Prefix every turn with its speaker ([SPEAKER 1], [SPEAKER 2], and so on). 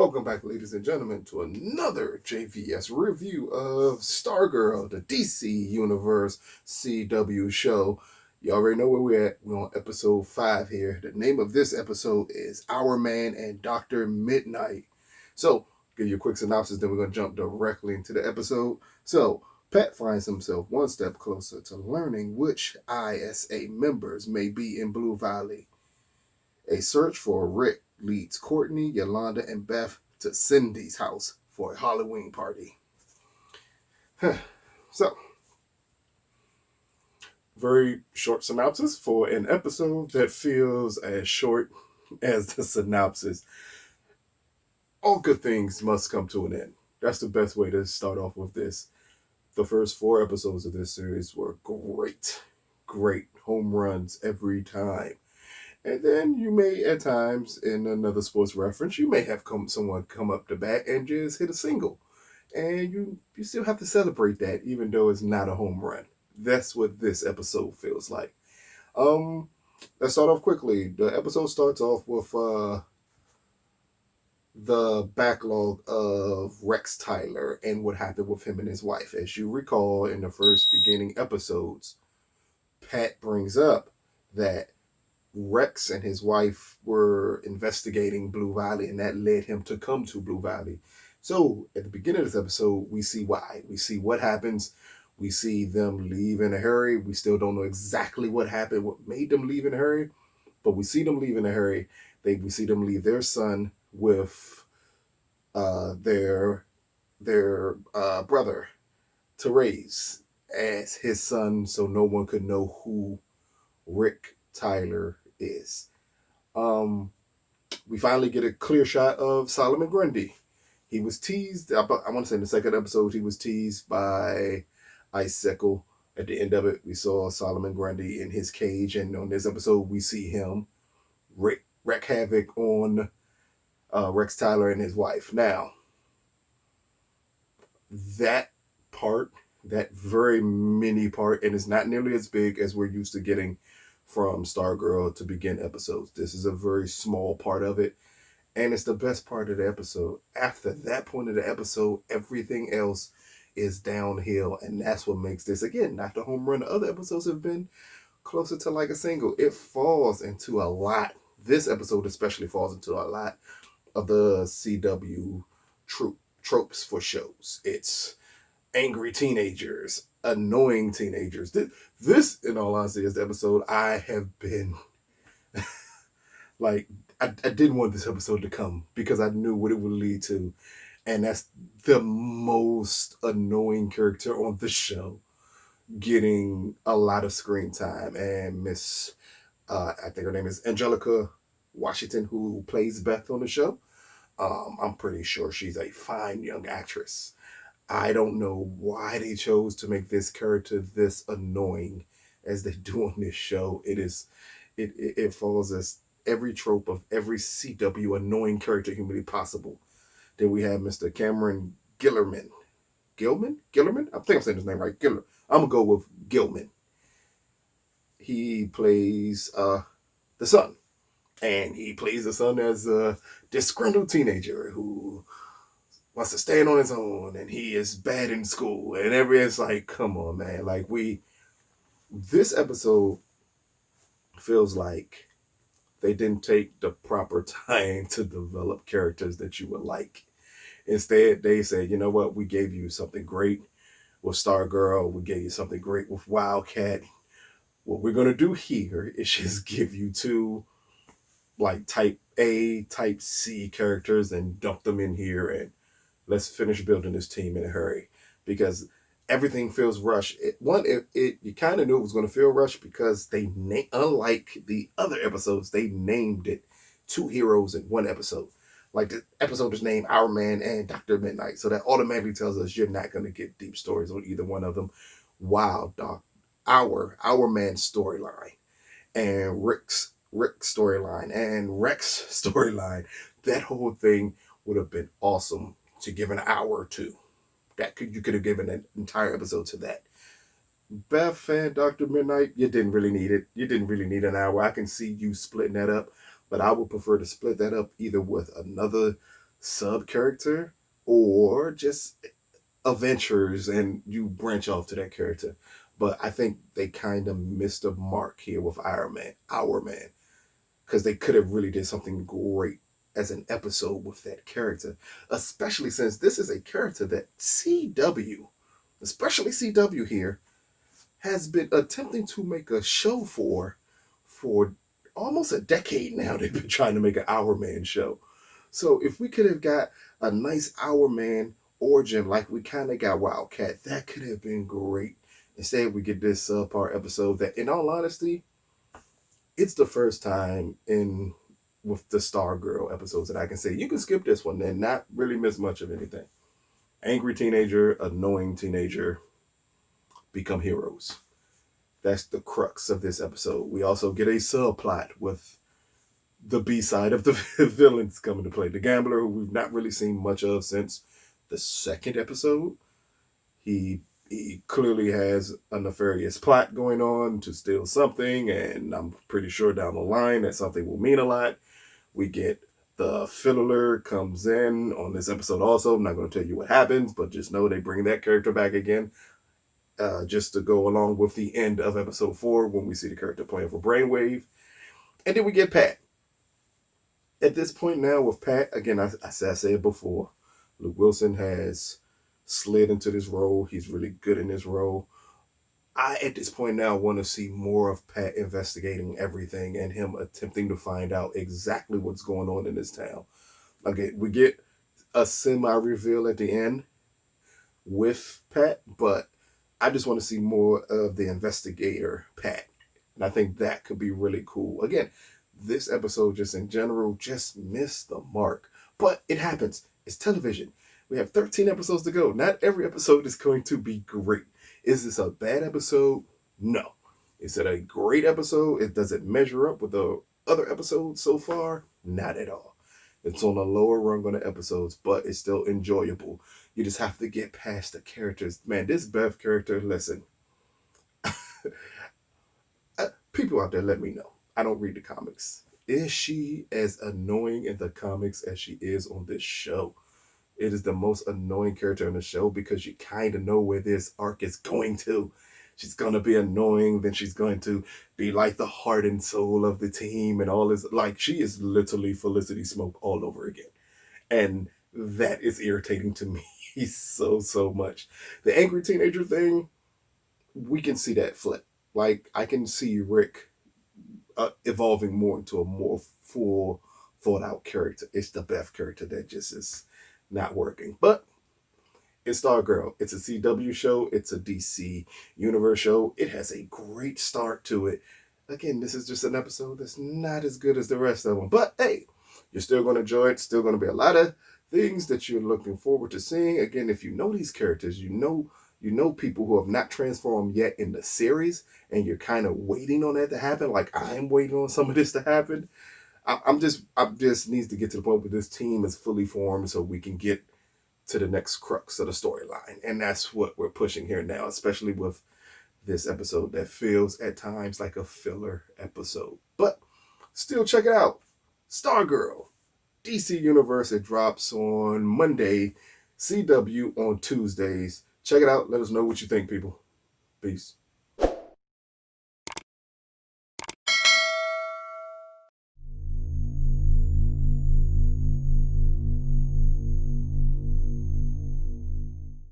[SPEAKER 1] Welcome back, ladies and gentlemen, to another JVS review of Stargirl, the DC Universe CW show. You already know where we're at. We're on episode 5 here. The name of this episode is Hourman and Dr. Mid-Nite. So, give you a quick synopsis, then we're going to jump directly into the episode. So, Pat finds himself one step closer to learning which ISA members may be in Blue Valley. A search for Rick leads Courtney, Yolanda, and Beth to Cindy's house for a Halloween party. So, very short synopsis for an episode that feels as short as the synopsis. All good things must come to an end. That's the best way to start off with this. The first 4 episodes of this series were great. Great home runs every time. And then you may, at times, in another sports reference, you may have someone come up the bat and just hit a single. And you still have to celebrate that, even though it's not a home run. That's what this episode feels like. Let's start off quickly. The episode starts off with the backlog of Rex Tyler and what happened with him and his wife. As you recall, in the first beginning episodes, Pat brings up that Rex and his wife were investigating Blue Valley, and that led him to come to Blue Valley. So, at the beginning of this episode, we see why. We see what happens. We see them leave in a hurry. We still don't know exactly what happened, what made them leave in a hurry, but we see them leave in a hurry. We see them leave their son with their brother to raise as his son, so no one could know who Rick Tyler is. We finally get a clear shot of Solomon Grundy. He was teased, I want to say in the second episode, he was teased by Icicle. At the end of it, we saw Solomon Grundy in his cage, and on this episode, we see him wreak havoc on Rex Tyler and his wife. Now, that very mini part, and it's not nearly as big as we're used to getting from Stargirl to begin episodes. This is a very small part of it, and it's the best part of the episode. After that point of the episode, everything else is downhill, and that's what makes this, again, not the home run. The other episodes have been closer to like a single. It falls into a lot. This episode especially falls into a lot of the CW tropes for shows. It's angry teenagers, annoying teenagers. This, in all honesty, is the episode I have been like, I didn't want this episode to come because I knew what it would lead to. And that's the most annoying character on the show getting a lot of screen time. And Miss, I think her name is Angelica Washington, who plays Beth on the show. I'm pretty sure she's a fine young actress. I don't know why they chose to make this character this annoying as they do on this show. It falls as every trope of every CW annoying character humanly possible. Then we have Mr. Cameron Gillerman. Gilman? I think I'm saying his name right. I'm going to go with Gilman. He plays the son. And he plays the son as a disgruntled teenager who wants to stand on his own, and he is bad in school, and everyone's like, come on, man. Like, this episode feels like they didn't take the proper time to develop characters that you would like. Instead, they said, you know what, we gave you something great with Stargirl, we gave you something great with Wildcat. What we're going to do here is just give you 2 like type A, type C characters and dump them in here, and let's finish building this team in a hurry, because everything feels rushed. You kind of knew it was going to feel rushed because they unlike the other episodes, they named it 2 heroes in one episode. Like, the episode is named Hourman and Dr. Mid-Nite, so that automatically tells us you're not going to get deep stories on either one of them. Wow, Hourman's storyline and Rick's storyline and Rex storyline, that whole thing would have been awesome to give an hour or 2. You could have given an entire episode to that. Beth and Dr. Mid-Nite, you didn't really need it. You didn't really need an hour. I can see you splitting that up, but I would prefer to split that up either with another sub character or just adventures and you branch off to that character. But I think they kind of missed a mark here with Hourman, because they could have really did something great as an episode with that character, especially since this is a character that CW, especially CW here, has been attempting to make a show for almost a decade now. They've been trying to make an Hourman show. So if we could have got a nice Hourman origin like we kind of got Wildcat, that could have been great. Instead, we get this subpar episode that, in all honesty, it's the first time in with the Stargirl episodes that I can say you can skip this one and not really miss much of anything. Angry teenager, annoying teenager become heroes. That's the crux of this episode. We also get a subplot with the B side of the villains coming to play. The gambler, who we've not really seen much of since the second episode. He clearly has a nefarious plot going on to steal something, and I'm pretty sure down the line that something will mean a lot. We get the fiddler comes in on this episode also. I'm not going to tell you what happens, but just know they bring that character back again. Just to go along with the end of episode 4 when we see the character playing for Brainwave. And then we get Pat. At this point now with Pat, again, I said it before, Luke Wilson has slid into this role. He's really good in this role. I, at this point now, want to see more of Pat investigating everything and him attempting to find out exactly what's going on in this town. Okay, we get a semi-reveal at the end with Pat, but I just want to see more of the investigator, Pat. And I think that could be really cool. Again, this episode just in general just missed the mark. But it happens. It's television. We have 13 episodes to go. Not every episode is going to be great. Is this a bad episode? No. Is it a great episode? Does it measure up with the other episodes so far? Not at all. It's on a lower rung on the episodes, but it's still enjoyable. You just have to get past the characters. Man, this Beth character, listen. People out there, let me know. I don't read the comics. Is she as annoying in the comics as she is on this show? It is the most annoying character in the show because you kind of know where this arc is going to. She's going to be annoying, then she's going to be like the heart and soul of the team and all this. Like, she is literally Felicity Smoke all over again. And that is irritating to me so much. The angry teenager thing, we can see that flip. Like, I can see Rick evolving more into a more full, thought-out character. It's the Beth character that just is not working. But it's Stargirl. It's a CW show. It's a DC Universe show. It has a great start to it. Again, this is just an episode that's not as good as the rest of them. But hey, you're still going to enjoy it. Still going to be a lot of things that you're looking forward to seeing. Again, if you know these characters, you know people who have not transformed yet in the series, and you're kind of waiting on that to happen. Like I'm waiting on some of this to happen. I just needs to get to the point where this team is fully formed so we can get to the next crux of the storyline. And that's what we're pushing here now, especially with this episode that feels at times like a filler episode. But still check it out. Stargirl, DC Universe. It drops on Monday, CW on Tuesdays. Check it out. Let us know what you think, people. Peace.